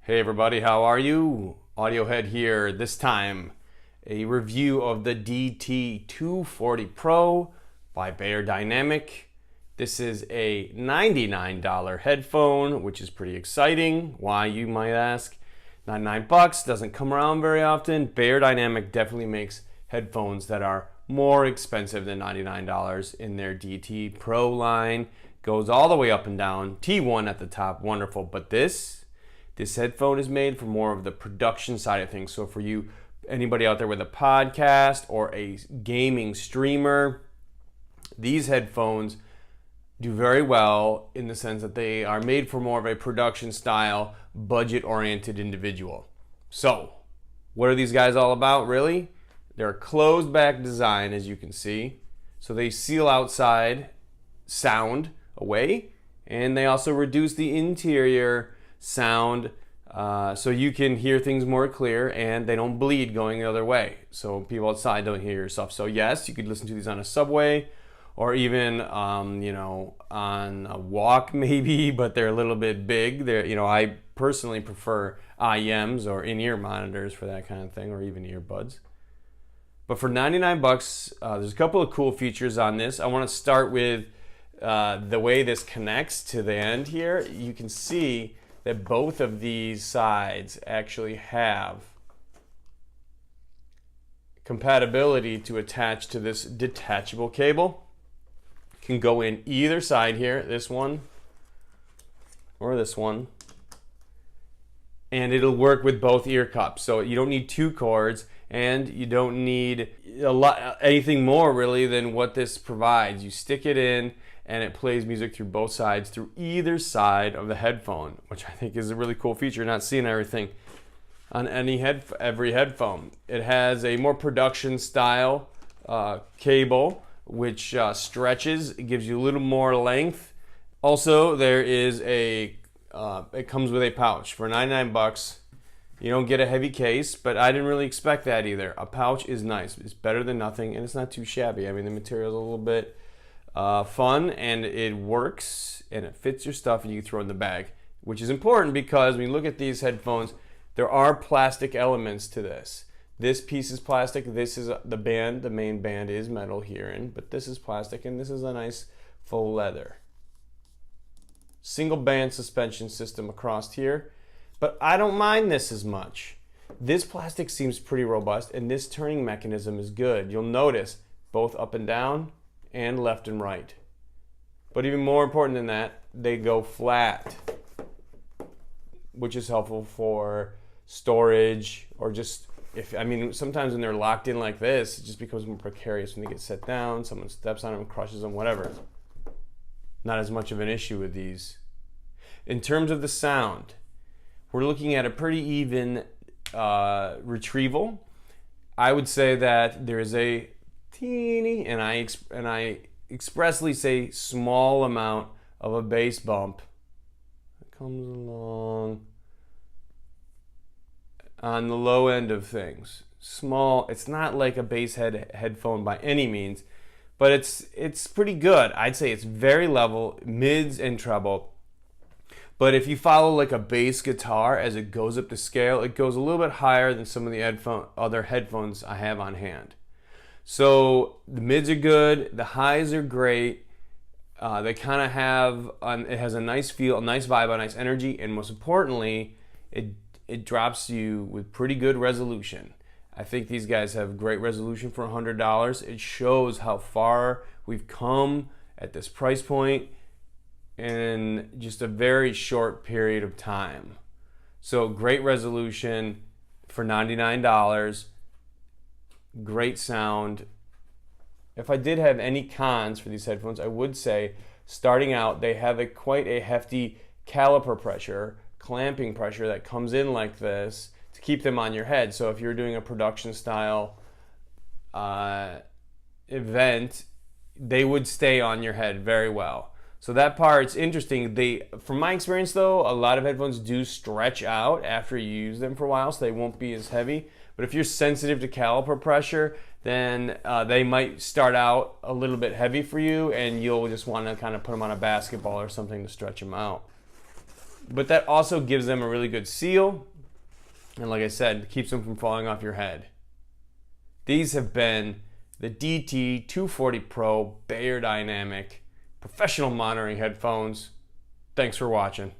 Hey everybody, how are you? Audiohead here. This time, a review of the DT 240 Pro by Beyerdynamic. This is a $99 headphone, which is pretty exciting. Why, you might ask? $99 doesn't come around very often. Beyerdynamic definitely makes headphones that are more expensive than $99 in their DT Pro line. Goes all the way up and down. T1 at the top, wonderful. But this headphone is made for more of the production side of things. So for you, anybody out there with a podcast or a gaming streamer, these headphones do very well in the sense that they are made for more of a production style, budget-oriented individual. So, what are these guys all about, really? They're a closed back design, as you can see. So they seal outside sound away, and they also reduce the interior sound so you can hear things more clear, and they don't bleed going the other way. So people outside don't hear your stuff. So yes, you could listen to these on a subway or even on a walk maybe, but they're a little bit big. I personally prefer IEMs or in-ear monitors for that kind of thing, or even earbuds. But for $99, there's a couple of cool features on this. I want to start with the way this connects to the end here. You can see that both of these sides actually have compatibility to attach to this detachable cable. Can go in either side here, this one or this one, and it'll work with both ear cups. So you don't need two cords, and you don't need anything more really than what this provides. You stick it in and it plays music through both sides, through either side of the headphone, which I think is a really cool feature. Not seeing everything on every headphone. It has a more production style cable, which stretches. It gives you a little more length. Also, there is it comes with a pouch. For $99, you don't get a heavy case, but I didn't really expect that either. A pouch is nice. It's better than nothing, and it's not too shabby. I mean, the material is a little bit fun, and it works, and it fits your stuff, and you can throw it in the bag, which is important because when you look at these headphones, there are plastic elements to this. This piece is plastic. This is the band. The main band is metal herein, but this is plastic, and this is a nice faux leather. Single band suspension system across here, but I don't mind this as much. This plastic seems pretty robust, and this turning mechanism is good. You'll notice both up and down and left and right. But even more important than that, they go flat, which is helpful for storage or just sometimes when they're locked in like this, it just becomes more precarious when they get set down, someone steps on them, crushes them, whatever. Not as much of an issue with these. In terms of the sound, we're looking at a pretty even retrieval. I would say that there is a teeny, and I expressly say small amount of a bass bump that comes along on the low end of things. Small. It's not like a bass headphone by any means, but it's pretty good. I'd say it's very level, mids and treble. But if you follow like a bass guitar as it goes up the scale, it goes a little bit higher than some of the other headphones I have on hand. So the mids are good, the highs are great. They kind of have, it has a nice feel, a nice vibe, a nice energy, and most importantly, it drops you with pretty good resolution. I think these guys have great resolution for $100. It shows how far we've come at this price point in just a very short period of time. So great resolution for $99. Great sound. If I did have any cons for these headphones, I would say starting out they have quite a hefty caliper pressure, clamping pressure that comes in like this to keep them on your head. So if you're doing a production style event, they would stay on your head very well. So that part's interesting. From my experience though, a lot of headphones do stretch out after you use them for a while, so they won't be as heavy. But if you're sensitive to caliper pressure, then they might start out a little bit heavy for you, and you'll just want to kind of put them on a basketball or something to stretch them out. but that also gives them a really good seal. And like I said, keeps them from falling off your head. These have been the DT 240 Pro Beyerdynamic professional monitoring headphones. Thanks for watching.